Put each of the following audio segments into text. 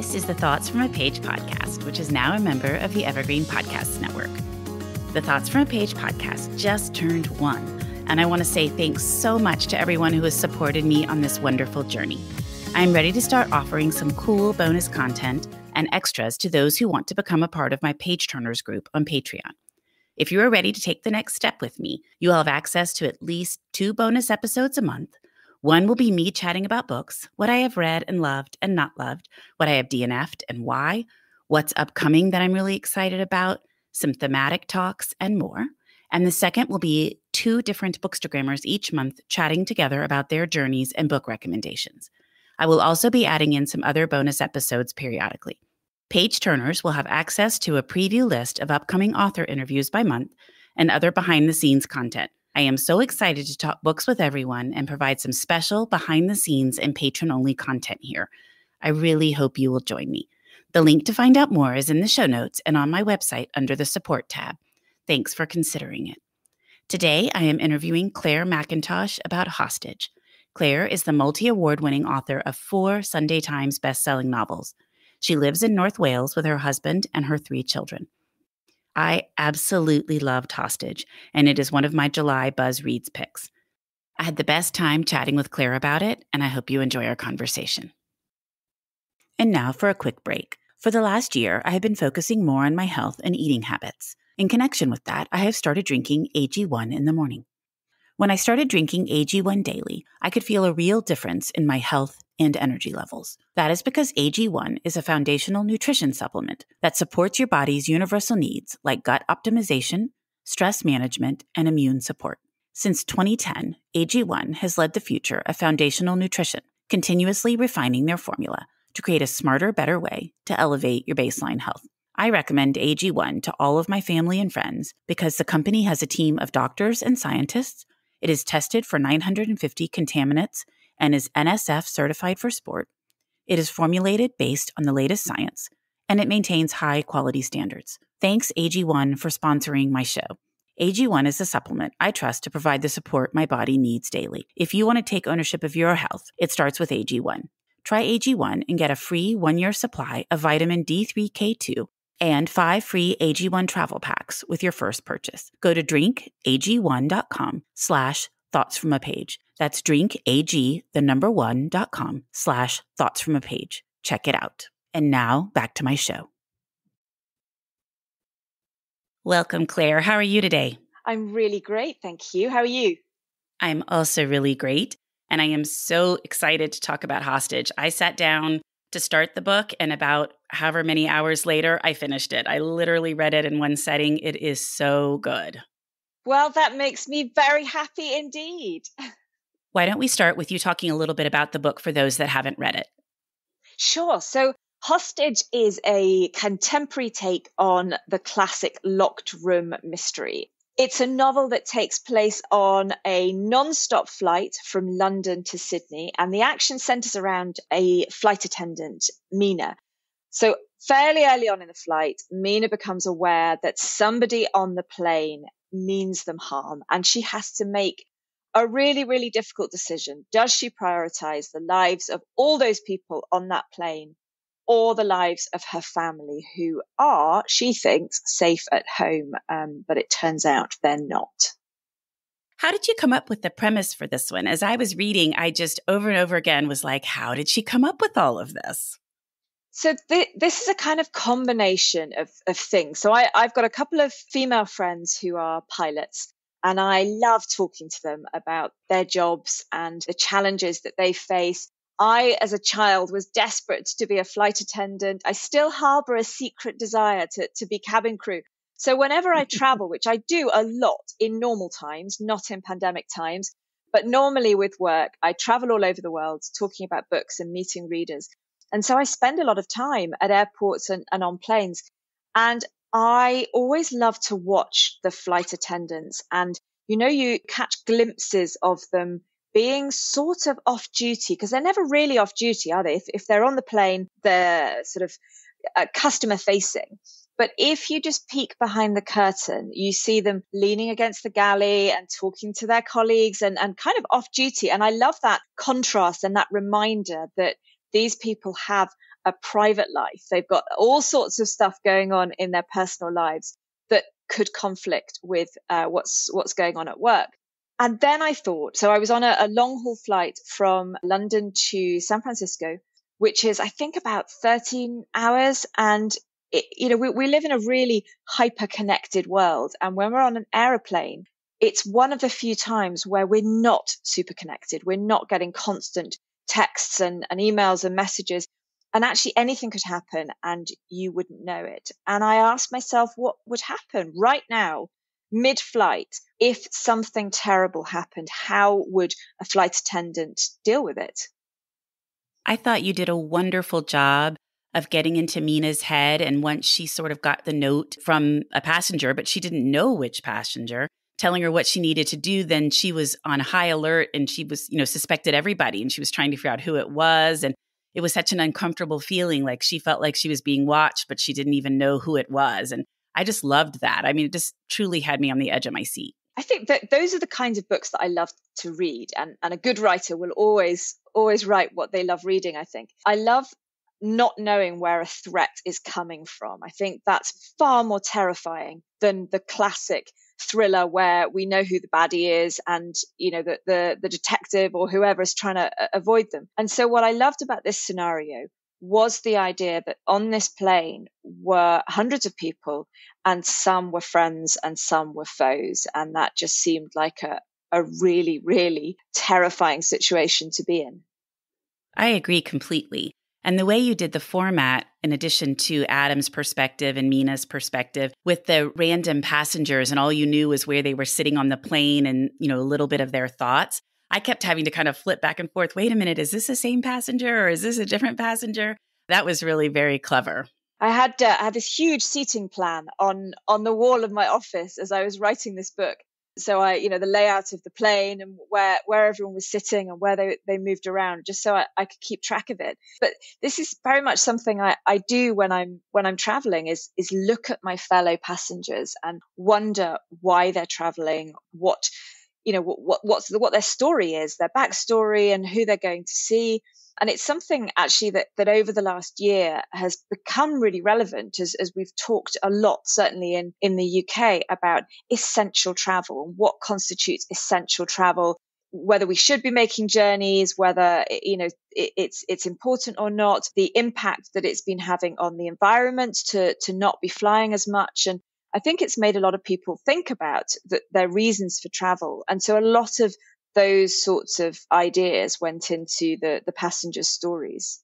This is the Thoughts from a Page podcast, which is now a member of the Evergreen Podcasts Network. The Thoughts from a Page podcast just turned 1, and I want to say thanks so much to everyone who has supported me on this wonderful journey. I'm ready to start offering some cool bonus content and extras to those who want to become a part of my Page Turners group on Patreon. If you are ready to take the next step with me, you'll have access to at least 2 bonus episodes a month. One will be me chatting about books, what I have read and loved and not loved, what I have DNF'd and why, what's upcoming that I'm really excited about, some thematic talks, and more. And the second will be 2 different bookstagrammers each month chatting together about their journeys and book recommendations. I will also be adding in some other bonus episodes periodically. Page Turners will have access to a preview list of upcoming author interviews by month and other behind-the-scenes content. I am so excited to talk books with everyone and provide some special behind-the-scenes and patron-only content here. I really hope you will join me. The link to find out more is in the show notes and on my website under the Support tab. Thanks for considering it. Today, I am interviewing Clare Mackintosh about Hostage. Clare is the multi-award-winning author of 4 Sunday Times best-selling novels. She lives in North Wales with her husband and her 3 children. I absolutely loved Hostage, and it is one of my July Buzz Reads picks. I had the best time chatting with Clare about it, and I hope you enjoy our conversation. And now for a quick break. For the last year, I have been focusing more on my health and eating habits. In connection with that, I have started drinking AG1 in the morning. When I started drinking AG1 daily, I could feel a real difference in my health and energy levels. That is because AG1 is a foundational nutrition supplement that supports your body's universal needs like gut optimization, stress management, and immune support. Since 2010, AG1 has led the future of foundational nutrition, continuously refining their formula to create a smarter, better way to elevate your baseline health. I recommend AG1 to all of my family and friends because the company has a team of doctors and scientists. It is tested for 950 contaminants and is NSF certified for sport. It is formulated based on the latest science, and it maintains high quality standards. Thanks AG1 for sponsoring my show. AG1 is a supplement I trust to provide the support my body needs daily. If you want to take ownership of your health, it starts with AG1. Try AG1 and get a free 1-year supply of vitamin D3K2 and 5 free AG1 travel packs with your first purchase. Go to drinkag1.com/thoughtsfromapage. That's drinkag1.com/thoughtsfromapage. Check it out. And now back to my show. Welcome, Clare. How are you today? I'm really great, thank you. How are you? I'm also really great. And I am so excited to talk about Hostage. I sat down to start the book, and about however many hours later, I finished it. I literally read it in one setting. It is so good. Well, that makes me very happy indeed. Why don't we start with you talking a little bit about the book for those that haven't read it? Sure. So Hostage is a contemporary take on the classic locked room mystery. It's a novel that takes place on a non-stop flight from London to Sydney, and the action centers around a flight attendant, Mina. So fairly early on in the flight, Mina becomes aware that somebody on the plane means them harm, and she has to make a really, really difficult decision. Does she prioritize the lives of all those people on that plane or the lives of her family who are, she thinks, safe at home, but it turns out they're not. How did you come up with the premise for this one? As I was reading, I just over and over again was like, how did she come up with all of this? So this is a kind of combination of things. So I've got a couple of female friends who are pilots, and I love talking to them about their jobs and the challenges that they face. I, as a child, was desperate to be a flight attendant. I still harbor a secret desire to be cabin crew. So whenever I travel, which I do a lot in normal times, not in pandemic times, but normally with work, I travel all over the world talking about books and meeting readers. And so I spend a lot of time at airports and on planes. And I always love to watch the flight attendants. And, you catch glimpses of them being sort of off duty, because they're never really off duty, are they? If they're on the plane, they're sort of customer facing. But if you just peek behind the curtain, you see them leaning against the galley and talking to their colleagues and kind of off duty. And I love that contrast and that reminder that these people have a private life. They've got all sorts of stuff going on in their personal lives that could conflict with what's going on at work. And then I thought, so I was on a long haul flight from London to San Francisco, which is, I think, about 13 hours. And we live in a really hyper connected world. And when we're on an aeroplane, it's one of the few times where we're not super connected. We're not getting constant texts and emails and messages. And actually anything could happen and you wouldn't know it. And I asked myself, what would happen right now, mid-flight, if something terrible happened? How would a flight attendant deal with it? I thought you did a wonderful job of getting into Mina's head. And once she sort of got the note from a passenger, but she didn't know which passenger, telling her what she needed to do, then she was on high alert and she was, suspected everybody and she was trying to figure out who it was. And it was such an uncomfortable feeling. Like she felt like she was being watched, but she didn't even know who it was. And I just loved that. I mean, it just truly had me on the edge of my seat. I think that those are the kinds of books that I love to read. And a good writer will always write what they love reading, I think. I love not knowing where a threat is coming from. I think that's far more terrifying than the classic thriller where we know who the baddie is and, the detective or whoever is trying to avoid them. And so what I loved about this scenario was the idea that on this plane were hundreds of people and some were friends and some were foes. And that just seemed like a really, really terrifying situation to be in. I agree completely. And the way you did the format, in addition to Adam's perspective and Mina's perspective, with the random passengers and all you knew was where they were sitting on the plane and, a little bit of their thoughts, I kept having to kind of flip back and forth. Wait a minute, is this the same passenger or is this a different passenger? That was really very clever. I had this huge seating plan on the wall of my office as I was writing this book. So the layout of the plane and where everyone was sitting and where they moved around, just so I could keep track of it. But this is very much something I do when I'm traveling is look at my fellow passengers and wonder why they're traveling, what their story is, their backstory and who they're going to see. And it's something actually that over the last year has become really relevant as we've talked a lot, certainly in the UK, about essential travel, what constitutes essential travel, whether we should be making journeys, whether, it's important or not, the impact that it's been having on the environment to not be flying as much. And I think it's made a lot of people think about their reasons for travel. And so a lot of those sorts of ideas went into the passengers' stories.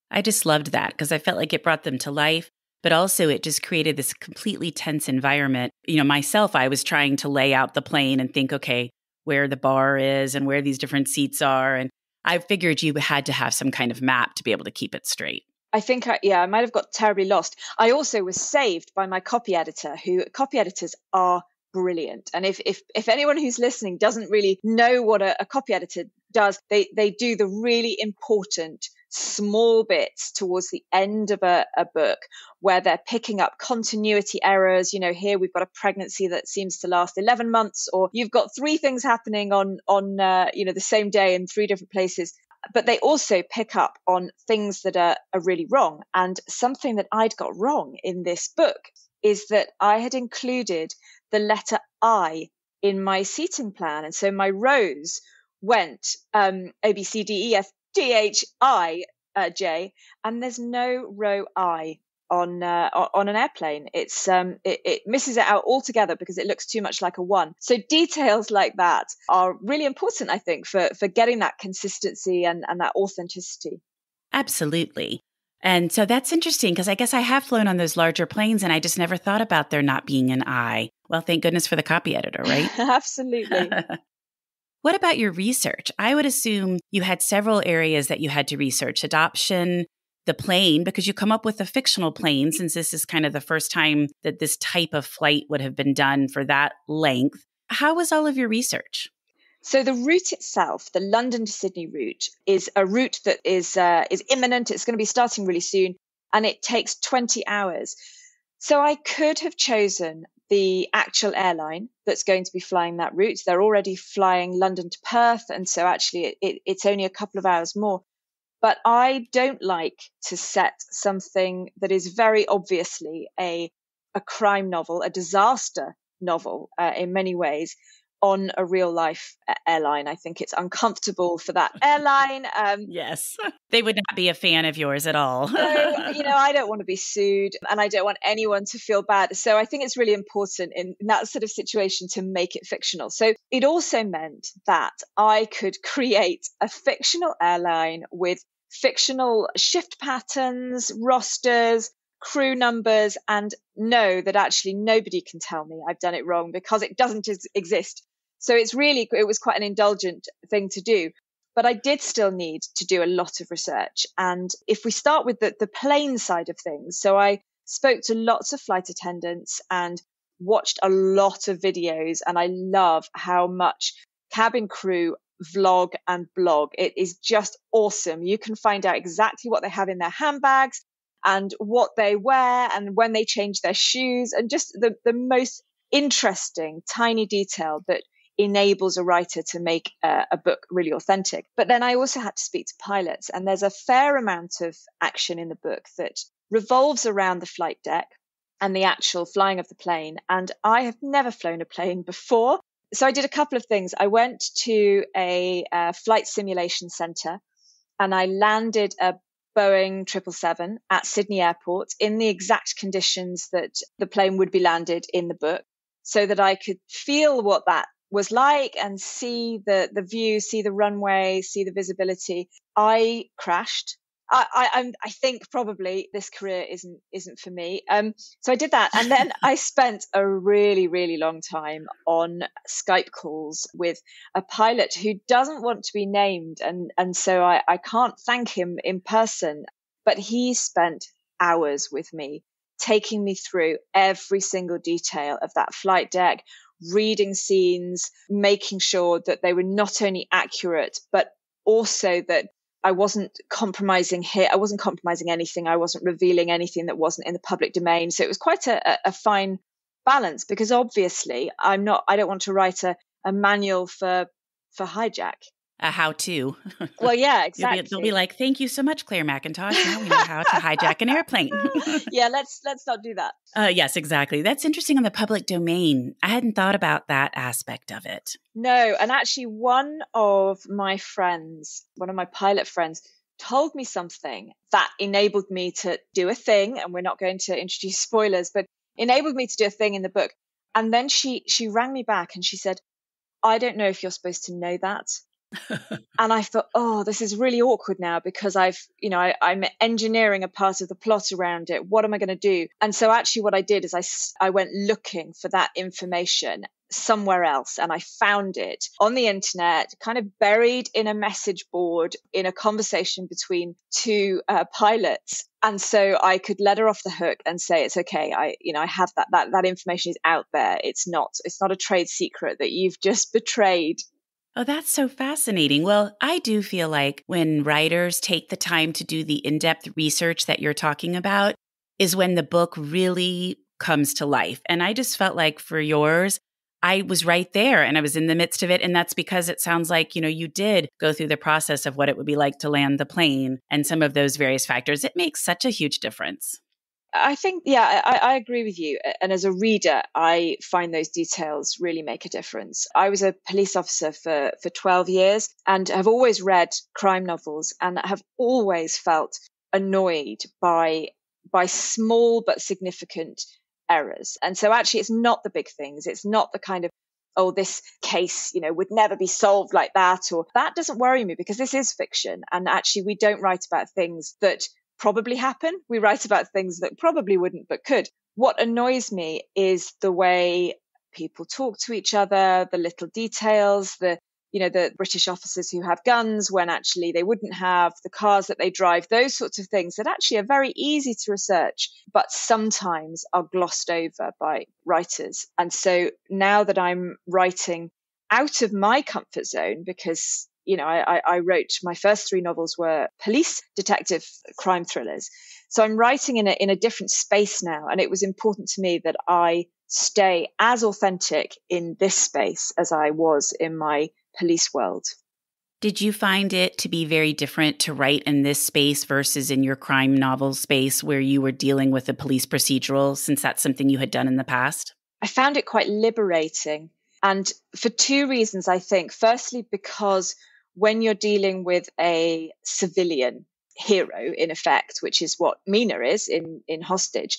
I just loved that because I felt like it brought them to life, but also it just created this completely tense environment. Myself, I was trying to lay out the plane and think, okay, where the bar is and where these different seats are. And I figured you had to have some kind of map to be able to keep it straight. I think, I might have got terribly lost. I also was saved by my copy editor, copy editors are brilliant. And if anyone who's listening doesn't really know what a copy editor does, they do the really important small bits towards the end of a book where they're picking up continuity errors. Here we've got a pregnancy that seems to last 11 months, or you've got 3 things happening on the same day in 3 different places. But they also pick up on things that are really wrong. And something that I'd got wrong in this book is that I had included the letter I in my seating plan. And so my rows went A, B, C, D, E, F, G, H, I, J, and there's no row I on an airplane. It misses it out altogether because it looks too much like a 1. So details like that are really important, I think, for getting that consistency and that authenticity. Absolutely. And so that's interesting because I guess I have flown on those larger planes and I just never thought about there not being an I. Well, thank goodness for the copy editor, right? Absolutely. What about your research? I would assume you had several areas that you had to research: adoption, the plane, because you come up with a fictional plane, since this is kind of the first time that this type of flight would have been done for that length. How was all of your research? So the route itself, the London to Sydney route, is a route that is imminent. It's going to be starting really soon, and it takes 20 hours. So I could have chosen the actual airline that's going to be flying that route. They're already flying London to Perth, and so actually it's only a couple of hours more. But I don't like to set something that is very obviously a crime novel, a disaster novel in many ways, on a real life airline. I think it's uncomfortable for that airline. Yes. They would not be a fan of yours at all. So, I don't want to be sued and I don't want anyone to feel bad. So I think it's really important in that sort of situation to make it fictional. So it also meant that I could create a fictional airline with fictional shift patterns, rosters, crew numbers, and know that actually nobody can tell me I've done it wrong because it doesn't exist. So it was quite an indulgent thing to do. But I did still need to do a lot of research. And if we start with the plane side of things, so I spoke to lots of flight attendants and watched a lot of videos. And I love how much cabin crew vlog and blog. It is just awesome. You can find out exactly what they have in their handbags and what they wear and when they change their shoes, and just the most interesting tiny detail that enables a writer to make a book really authentic. But then I also had to speak to pilots, and there's a fair amount of action in the book that revolves around the flight deck and the actual flying of the plane. And I have never flown a plane before. So I did a couple of things. I went to a flight simulation center and I landed a Boeing 777 at Sydney Airport in the exact conditions that the plane would be landed in the book, so that I could feel what that was like and see the view, see the runway, see the visibility. I crashed. I think probably this career isn't for me. So I did that, and then I spent a really, really long time on Skype calls with a pilot who doesn't want to be named, and so I can't thank him in person, but he spent hours with me, taking me through every single detail of that flight deck, reading scenes, making sure that they were not only accurate, but also that I wasn't compromising here. I wasn't compromising anything. I wasn't revealing anything that wasn't in the public domain. So it was quite a fine balance, because obviously I don't want to write a manual for hijack. A how-to. Well, yeah, exactly. They'll be like, "Thank you so much, Claire Mackintosh. Now we know how to hijack an airplane." Yeah, let's not do that. Yes, exactly. That's interesting on the public domain. I hadn't thought about that aspect of it. No, and actually one of my pilot friends, told me something that enabled me to do a thing, and we're not going to introduce spoilers, but enabled me to do a thing in the book. And then she rang me back and she said, "I don't know if you're supposed to know that." And I thought, oh, this is really awkward now, because I'm engineering a part of the plot around it. What am I going to do? And so actually what I did is I went looking for that information somewhere else, and I found it on the internet, kind of buried in a message board in a conversation between two pilots. And so I could let her off the hook and say, it's okay. I have that information is out there. It's not a trade secret that you've just betrayed. Oh, that's so fascinating. Well, I do feel like when writers take the time to do the in-depth research that you're talking about is when the book really comes to life. And I just felt like for yours, I was right there and I was in the midst of it. And that's because it sounds like, you did go through the process of what it would be like to land the plane and some of those various factors. It makes such a huge difference. I think, yeah, I agree with you. And as a reader, I find those details really make a difference. I was a police officer for 12 years and have always read crime novels and have always felt annoyed by small but significant errors. And so actually it's not the big things. It's not the kind of, oh, this case, would never be solved like that, or that doesn't worry me, because this is fiction. And actually we don't write about things that probably happen. We write about things that probably wouldn't, but could. What annoys me is the way people talk to each other, the little details, the British officers who have guns when actually they wouldn't have, the cars that they drive, those sorts of things that actually are very easy to research, but sometimes are glossed over by writers. And so now that I'm writing out of my comfort zone, because I wrote, my first 3 novels were police detective crime thrillers. So I'm writing in a different space now. And it was important to me that I stay as authentic in this space as I was in my police world. Did you find it to be very different to write in this space versus in your crime novel space where you were dealing with a police procedural, since that's something you had done in the past? I found it quite liberating. And for two reasons, I think. Firstly, because when you're dealing with a civilian hero, in effect, which is what Mina is in Hostage,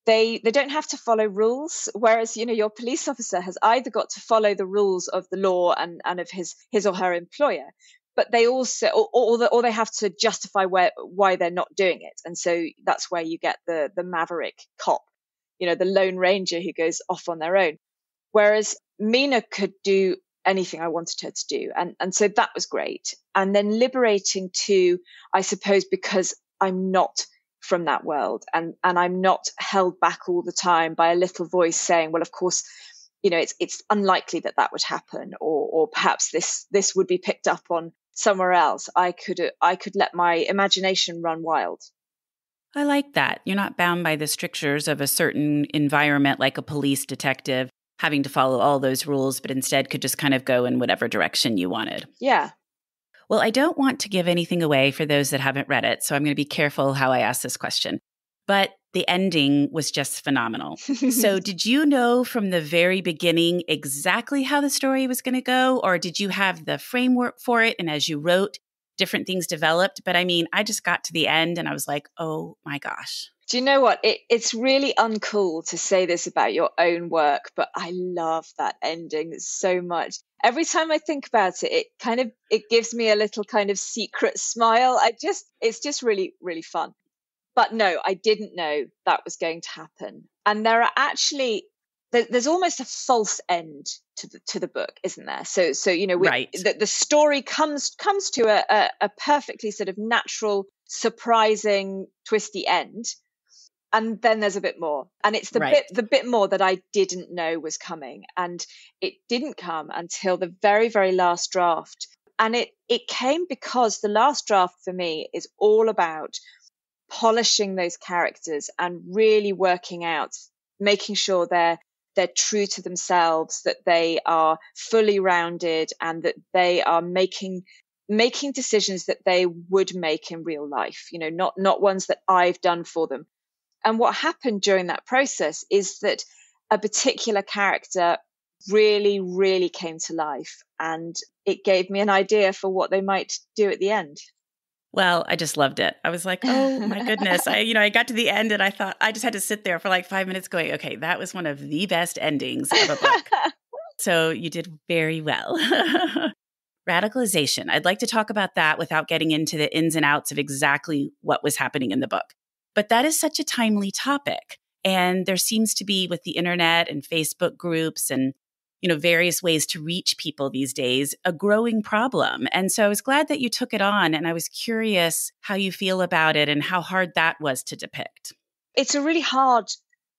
they don't have to follow rules. Whereas, your police officer has either got to follow the rules of the law and of his or her employer, but they also, or they have to justify why they're not doing it. And so that's where you get the maverick cop, the Lone Ranger who goes off on their own. Whereas Mina could do anything I wanted her to do. And so that was great. And then liberating too, I suppose, because I'm not from that world and I'm not held back all the time by a little voice saying, well, of course, it's unlikely that would happen, or perhaps this would be picked up on somewhere else. I could let my imagination run wild. I like that. You're not bound by the strictures of a certain environment like a police detective having to follow all those rules, but instead could just kind of go in whatever direction you wanted. Yeah. Well, I don't want to give anything away for those that haven't read it, so I'm going to be careful how I ask this question. But the ending was just phenomenal. So did you know from the very beginning exactly how the story was going to go, or did you have the framework for it? And as you wrote, different things developed? But I mean, I just got to the end and I was like, oh my gosh. Do you know what? It's really uncool to say this about your own work, but I love that ending so much. Every time I think about it, it gives me a little kind of secret smile. It's just really, really fun. But no, I didn't know that was going to happen. And there are actually, there's almost a false end to the book, isn't there? So right. The story comes to a perfectly sort of natural, surprising, twisty end. And then there's a bit more. And it's the bit more that I didn't know was coming. And it didn't come until the very, very last draft. And it came because the last draft for me is all about polishing those characters and really working out, making sure they're true to themselves, that they are fully rounded, and that they are making decisions that they would make in real life, not ones that I've done for them. And what happened during that process is that a particular character really, really came to life, and it gave me an idea for what they might do at the end. Well, I just loved it. I was like, oh my goodness. I got to the end and I thought I just had to sit there for like 5 minutes going, okay, that was one of the best endings of a book. So you did very well. Radicalization. I'd like to talk about that without getting into the ins and outs of exactly what was happening in the book. But that is such a timely topic. And there seems to be, with the internet and Facebook groups and various ways to reach people these days, a growing problem. And so I was glad that you took it on. And I was curious how you feel about it and how hard that was to depict. It's a really hard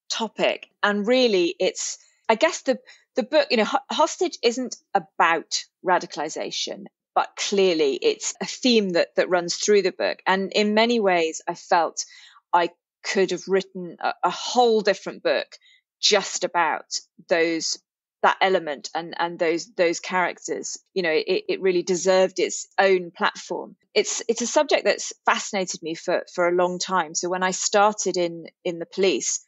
topic. And really, I guess the book, Hostage isn't about radicalization, but clearly it's a theme that runs through the book. And in many ways, I felt I could have written a whole different book just about that element and those characters. It really deserved its own platform. It's a subject that's fascinated me for a long time. So when I started in the police,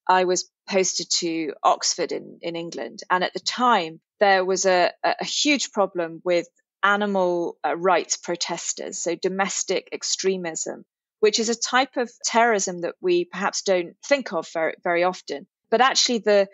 I was posted to Oxford in England, and at the time there was a huge problem with animal rights protesters, so domestic extremism, which is a type of terrorism that we perhaps don't think of very, very often. But actually the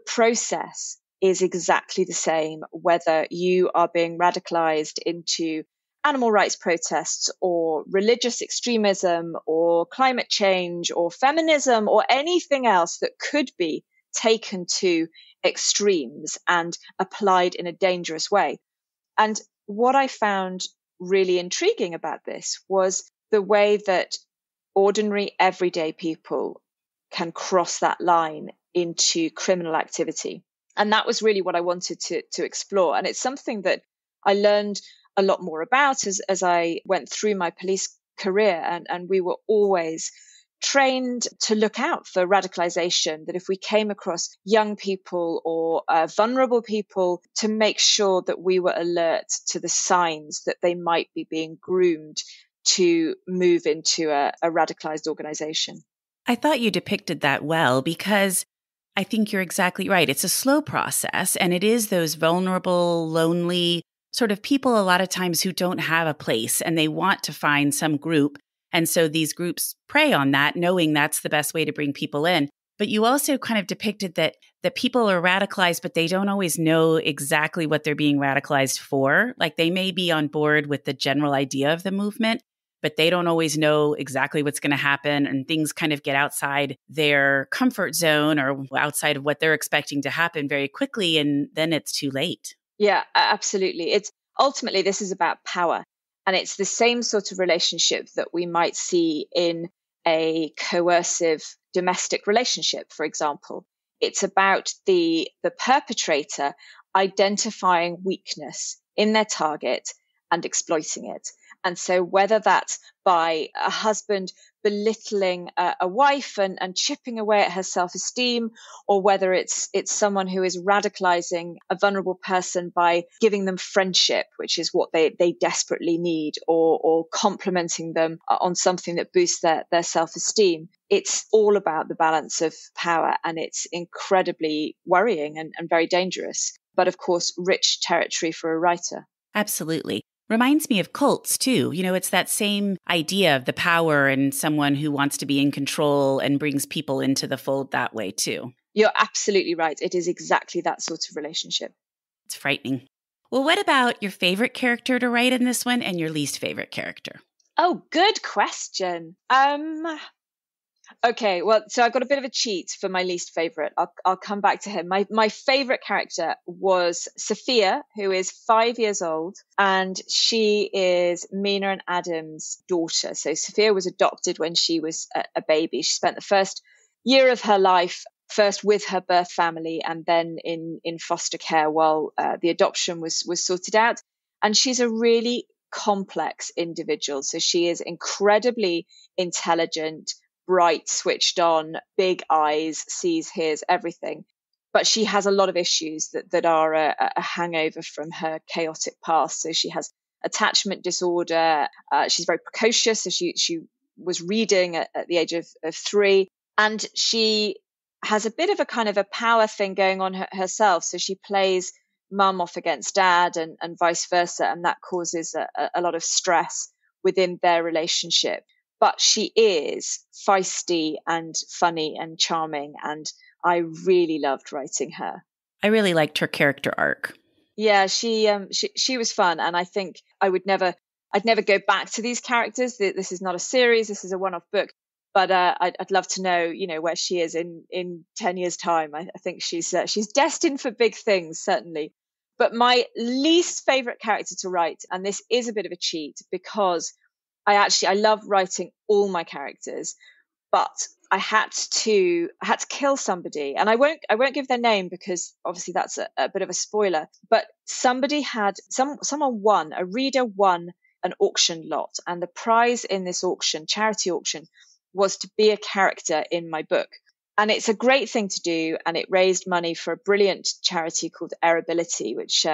process is exactly the same, whether you are being radicalized into animal rights protests or religious extremism or climate change or feminism or anything else that could be taken to extremes and applied in a dangerous way. And what I found really intriguing about this was the way that ordinary, everyday people can cross that line into criminal activity. And that was really what I wanted to explore. And it's something that I learned a lot more about as I went through my police career. And we were always trained to look out for radicalization, that if we came across young people or vulnerable people, to make sure that we were alert to the signs that they might be being groomed to move into a radicalized organization. I thought you depicted that well because I think you're exactly right. It's a slow process, and it is those vulnerable, lonely sort of people a lot of times who don't have a place and they want to find some group. And so these groups prey on that, knowing that's the best way to bring people in. But you also kind of depicted that people are radicalized, but they don't always know exactly what they're being radicalized for. Like they may be on board with the general idea of the movement, but they don't always know exactly what's going to happen, and things kind of get outside their comfort zone or outside of what they're expecting to happen very quickly, and then it's too late. Yeah, absolutely. It's ultimately, this is about power, and it's the same sort of relationship that we might see in a coercive domestic relationship, for example. It's about the perpetrator identifying weakness in their target and exploiting it. And so whether that's by a husband belittling a wife and chipping away at her self-esteem, or whether it's someone who is radicalizing a vulnerable person by giving them friendship, which is what they desperately need, or complimenting them on something that boosts their self-esteem. It's all about the balance of power, and it's incredibly worrying and very dangerous. But of course, rich territory for a writer. Absolutely. Reminds me of cults, too. You know, it's that same idea of the power and someone who wants to be in control and brings people into the fold that way, too. You're absolutely right. It is exactly that sort of relationship. It's frightening. Well, what about your favorite character to write in this one and your least favorite character? Oh, good question. Okay, well, so I've got a bit of a cheat for my least favorite. I'll come back to him. My favorite character was Sophia, who is 5 years old, and she is Mina and Adam's daughter. So Sophia was adopted when she was a baby. She spent the first year of her life first with her birth family and then in foster care while the adoption was sorted out. And she's a really complex individual. So she is incredibly intelligent, bright, switched on, big eyes, sees, hears everything. But she has a lot of issues that are a hangover from her chaotic past. So she has attachment disorder. She's very precocious. So she was reading at the age of 3. And she has a bit of a kind of a power thing going on herself. So she plays mum off against dad and vice versa. And that causes a lot of stress within their relationship. But she is feisty and funny and charming, and I really loved writing her. I really liked her character arc. Yeah, she was fun, and I think I'd never go back to these characters. This is not a series; this is a one-off book. But I'd love to know, where she is in 10 years' time. I think she's destined for big things, certainly. But my least favorite character to write, and this is a bit of a cheat because I love writing all my characters, but I had to kill somebody, and I won't give their name because obviously that's a bit of a spoiler. But somebody had a reader won an auction lot, and the prize in this auction, charity auction, was to be a character in my book. And it's a great thing to do, and it raised money for a brilliant charity called Airability, which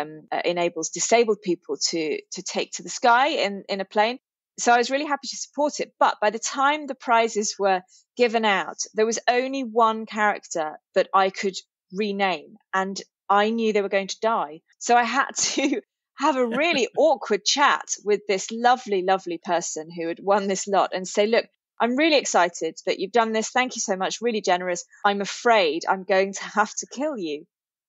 enables disabled people to take to the sky in a plane. So I was really happy to support it. But by the time the prizes were given out, there was only one character that I could rename, and I knew they were going to die. So I had to have a really awkward chat with this lovely, lovely person who had won this lot and say, look, I'm really excited that you've done this. Thank you so much. Really generous. I'm afraid I'm going to have to kill you.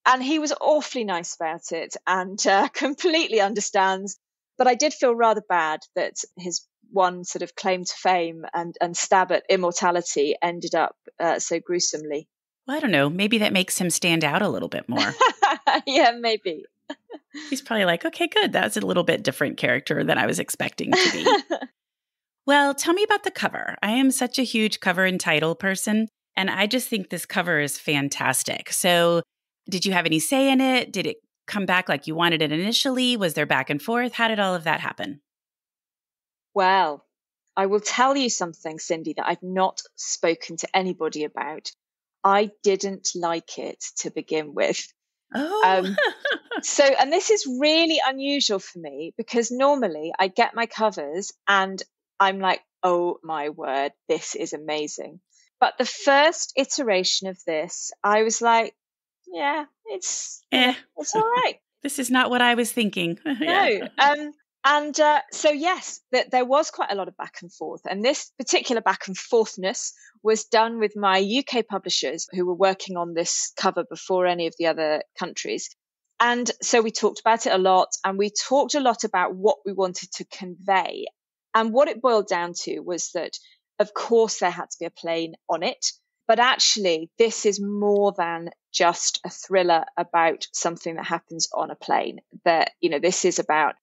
And he was awfully nice about it and completely understands. But I did feel rather bad that his one sort of claim to fame and stab at immortality ended up so gruesomely. Well, I don't know. Maybe that makes him stand out a little bit more. Yeah, maybe. He's probably like, okay, good. That's a little bit different character than I was expecting to be. Well, tell me about the cover. I am such a huge cover and title person, and I just think this cover is fantastic. So did you have any say in it? Did it come back like you wanted it initially? Was there back and forth? How did all of that happen? Well, I will tell you something, Cindy, that I've not spoken to anybody about. I didn't like it to begin with. Oh, Um, and this is really unusual for me because normally I get my covers and I'm like, oh my word, this is amazing. But the first iteration of this, I was like, yeah, eh, it's all right. this is not what I was thinking. Yeah. No. So yes, there was quite a lot of back and forth, and this particular back and forthness was done with my UK publishers who were working on this cover before any of the other countries. And so we talked about it a lot, and we talked a lot about what we wanted to convey. And what it boiled down to was that, of course, there had to be a plane on it, but actually, this is more than just a thriller about something that happens on a plane. That, this is about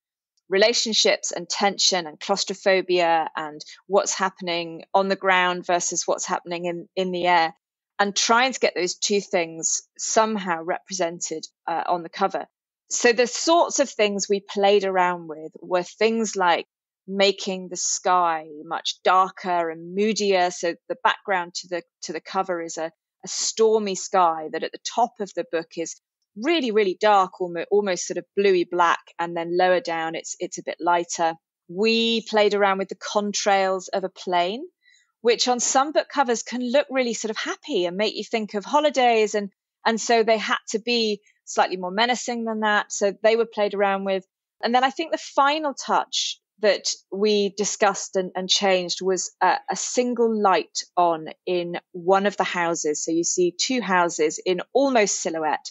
relationships and tension and claustrophobia and what's happening on the ground versus what's happening in the air, and trying to get those two things somehow represented on the cover. So the sorts of things we played around with were things like making the sky much darker and moodier. So the background to the cover is a stormy sky that at the top of the book is really, really dark, almost sort of bluey black. And then lower down, it's a bit lighter. We played around with the contrails of a plane, which on some book covers can look really sort of happy and make you think of holidays. And so they had to be slightly more menacing than that. So they were played around with. And then I think the final touch that we discussed and changed was a single light on in one of the houses. So you see two houses in almost silhouette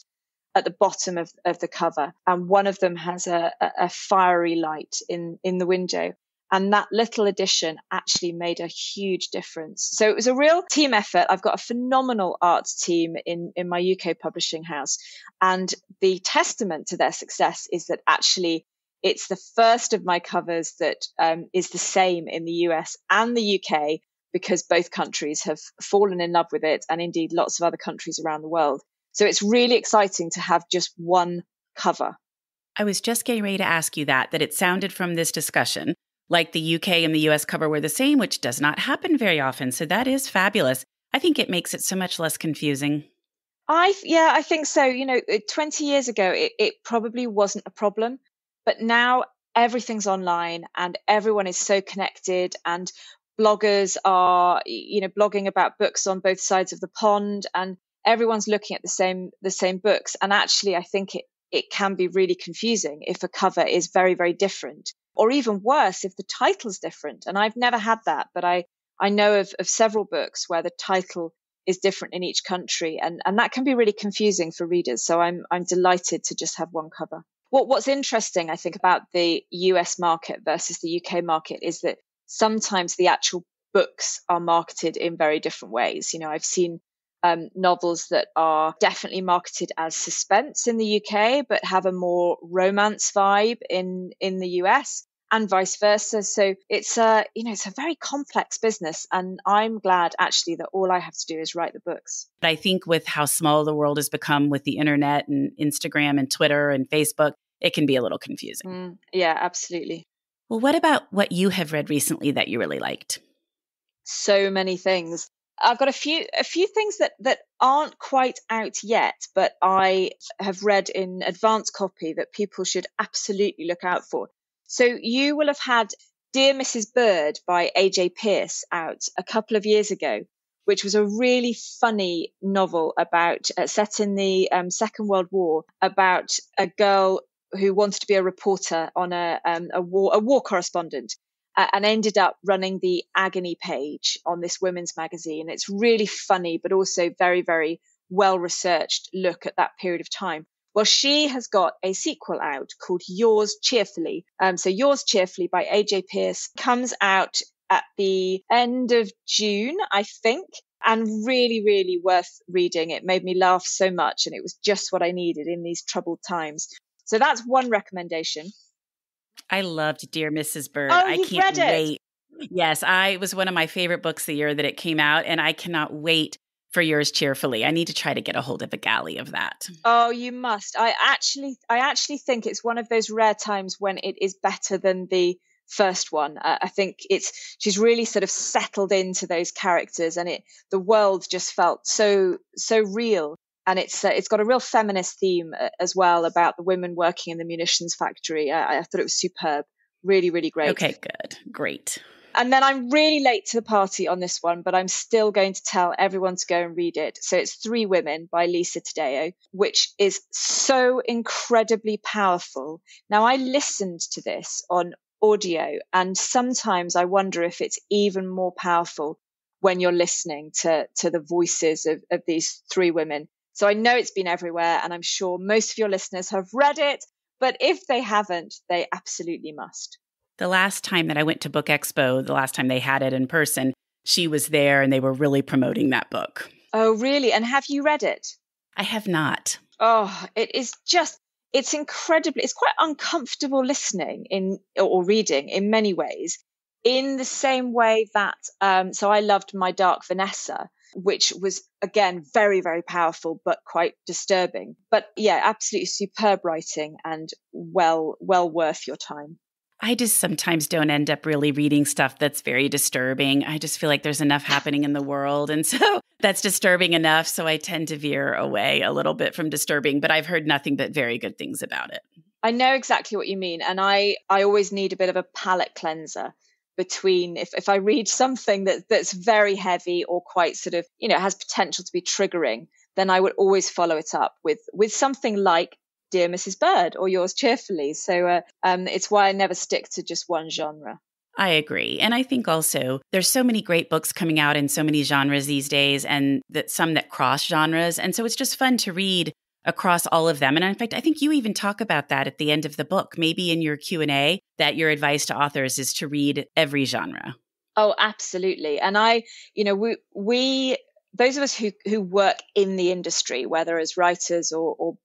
at the bottom of the cover. And one of them has a fiery light in the window. And that little addition actually made a huge difference. So it was a real team effort. I've got a phenomenal arts team in my UK publishing house. And the testament to their success is that actually it's the first of my covers that is the same in the US and the UK, because both countries have fallen in love with it, and indeed lots of other countries around the world. So it's really exciting to have just one cover. I was just getting ready to ask you that it sounded from this discussion like the UK and the US cover were the same, which does not happen very often. So that is fabulous. I think it makes it so much less confusing. I think so. 20 years ago, it probably wasn't a problem, but now everything's online and everyone is so connected, and bloggers are, blogging about books on both sides of the pond, and everyone's looking at the same books. And actually, I think it can be really confusing if a cover is very, very different, or even worse, if the title's different. And I've never had that, but I know of several books where the title is different in each country, and that can be really confusing for readers. So I'm delighted to just have one cover. What's interesting, I think, about the US market versus the UK market is that sometimes the actual books are marketed in very different ways. I've seen novels that are definitely marketed as suspense in the UK, but have a more romance vibe in the US, and vice versa. So it's a very complex business, and I'm glad actually that all I have to do is write the books. I think with how small the world has become with the internet and Instagram and Twitter and Facebook, it can be a little confusing. Yeah, absolutely. Well, what about what you have read recently that you really liked? So many things. I've got a few things that aren't quite out yet, but I have read in advance copy that people should absolutely look out for. So you will have had Dear Mrs. Bird by A.J. Pearce out a couple of years ago, which was a really funny novel about set in the Second World War, about a girl who wanted to be a reporter on a war correspondent. And ended up running the agony page on this women's magazine. It's really funny, but also very, very well-researched look at that period of time. Well, she has got a sequel out called Yours Cheerfully. So Yours Cheerfully by A.J. Pearce comes out at the end of June, I think, and really, really worth reading. It made me laugh so much, and it was just what I needed in these troubled times. So that's one recommendation. I loved Dear Mrs. Bird. Oh, I you've can't read it. wait. Yes, it was one of my favorite books the year that it came out, and I cannot wait for Yours Cheerfully. I need to try to get a hold of a galley of that. Oh, you must. I actually think it's one of those rare times when it is better than the first one. I think she's really sort of settled into those characters, and the world just felt so real. And it's got a real feminist theme as well about the women working in the munitions factory. I thought it was superb. Really, really great. Okay, good. Great. And then I'm really late to the party on this one, but I'm still going to tell everyone to go and read it. So it's Three Women by Lisa Taddeo, which is so incredibly powerful. Now, I listened to this on audio, and sometimes I wonder if it's even more powerful when you're listening to the voices of these three women. So I know it's been everywhere, and I'm sure most of your listeners have read it, but if they haven't, they absolutely must. The last time that I went to Book Expo, the last time they had it in person, she was there and they were really promoting that book. Oh, really? And have you read it? I have not. Oh, it's incredibly, it's quite uncomfortable listening or reading in many ways, in the same way that, so I loved My Dark Vanessa, which was, again, very, very powerful, but quite disturbing. But yeah, absolutely superb writing and well worth your time. I just sometimes don't end up really reading stuff that's very disturbing. I just feel like there's enough happening in the world. And so that's disturbing enough. So I tend to veer away a little bit from disturbing, but I've heard nothing but very good things about it. I know exactly what you mean. And I always need a bit of a palate cleanser between if I read something that's very heavy or quite sort of, has potential to be triggering, then I would always follow it up with something like Dear Mrs. Bird or Yours Cheerfully. So it's why I never stick to just one genre. I agree. And I think also there's so many great books coming out in so many genres these days, and some that cross genres. And so it's just fun to read across all of them. And in fact, I think you even talk about that at the end of the book, maybe in your Q&A, that your advice to authors is to read every genre. Oh, absolutely. And we those of us who work in the industry, whether as writers or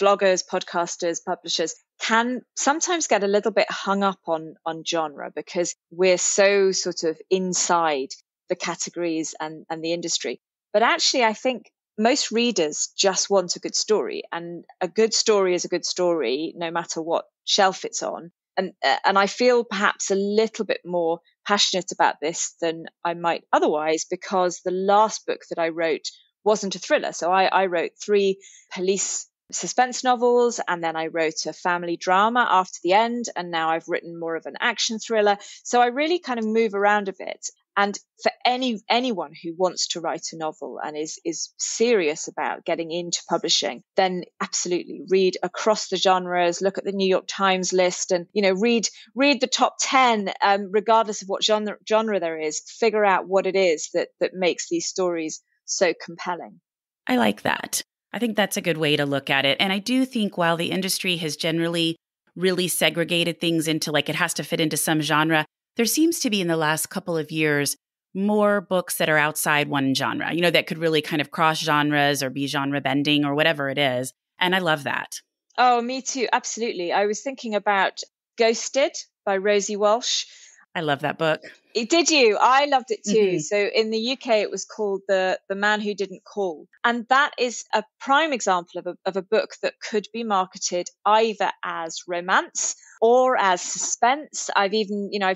vloggers, podcasters, publishers, can sometimes get a little bit hung up on genre because we're so sort of inside the categories and the industry. But actually, I think most readers just want a good story, and a good story is a good story, no matter what shelf it's on. And I feel perhaps a little bit more passionate about this than I might otherwise, because the last book that I wrote wasn't a thriller. So I wrote 3 police suspense novels, and then I wrote a family drama after the end, and now I've written more of an action thriller. So I really kind of move around a bit. And for anyone who wants to write a novel and is serious about getting into publishing, then absolutely read across the genres, look at the New York Times list, and read the top 10, regardless of what genre there is. Figure out what it is that makes these stories so compelling. I like that. I think that's a good way to look at it. And I do think while the industry has generally really segregated things into like it has to fit into some genre, there seems to be in the last couple of years more books that are outside one genre, that could really kind of cross genres or be genre bending or whatever it is. And I love that. Oh, me too. Absolutely. I was thinking about Ghosted by Rosie Walsh. I love that book. Did you? I loved it too. Mm-hmm. So in the UK, it was called The Man Who Didn't Call. And that is a prime example of a book that could be marketed either as romance or as suspense. I've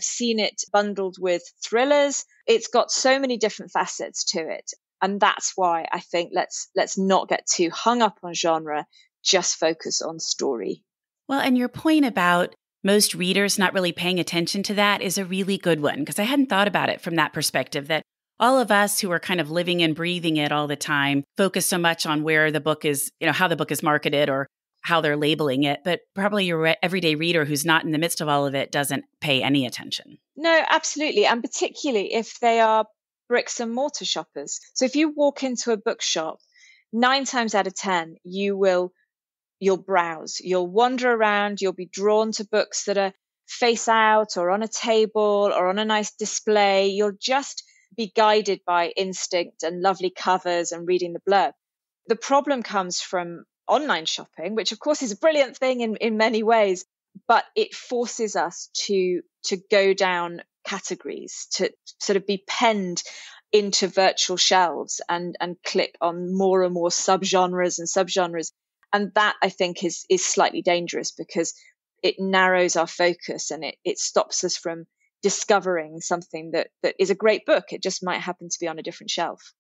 seen it bundled with thrillers. It's got so many different facets to it. And that's why I think let's not get too hung up on genre, just focus on story. Well, and your point about most readers not really paying attention to that is a really good one, because I hadn't thought about it from that perspective, that all of us who are kind of living and breathing it all the time focus so much on where the book is, how the book is marketed or how they're labeling it. But probably your everyday reader who's not in the midst of all of it doesn't pay any attention. No, absolutely. And particularly if they are bricks and mortar shoppers. So if you walk into a bookshop, 9 times out of 10, you'll browse, you'll wander around, you'll be drawn to books that are face out or on a table or on a nice display. You'll just be guided by instinct and lovely covers and reading the blurb. The problem comes from online shopping, which of course is a brilliant thing in many ways, but it forces us to go down categories, to sort of be penned into virtual shelves and click on more and more subgenres and subgenres. And that, I think, is slightly dangerous, because it narrows our focus, and it stops us from discovering something that is a great book. It just might happen to be on a different shelf.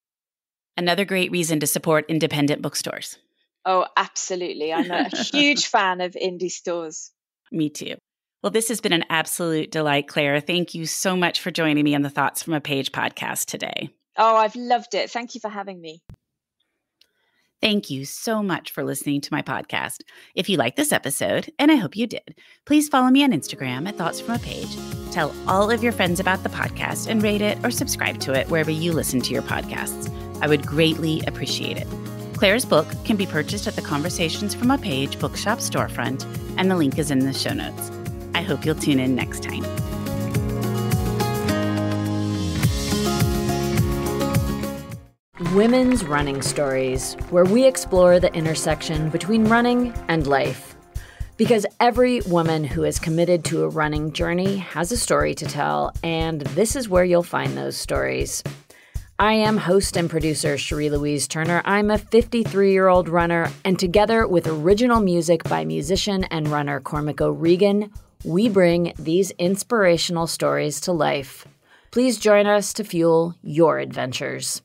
Another great reason to support independent bookstores. Oh, absolutely. I'm a huge fan of indie stores. Me too. Well, this has been an absolute delight, Clare. Thank you so much for joining me on the Thoughts from a Page podcast today. Oh, I've loved it. Thank you for having me. Thank you so much for listening to my podcast. If you liked this episode, and I hope you did, please follow me on Instagram at Thoughts from a Page. Tell all of your friends about the podcast and rate it or subscribe to it wherever you listen to your podcasts. I would greatly appreciate it. Clare's book can be purchased at the Conversations from a Page bookshop storefront, and the link is in the show notes. I hope you'll tune in next time. Women's Running Stories, where we explore the intersection between running and life. Because every woman who is committed to a running journey has a story to tell, and this is where you'll find those stories. I am host and producer Cherie Louise Turner. I'm a 53-year-old runner, and together with original music by musician and runner Cormac O'Regan, we bring these inspirational stories to life. Please join us to fuel your adventures.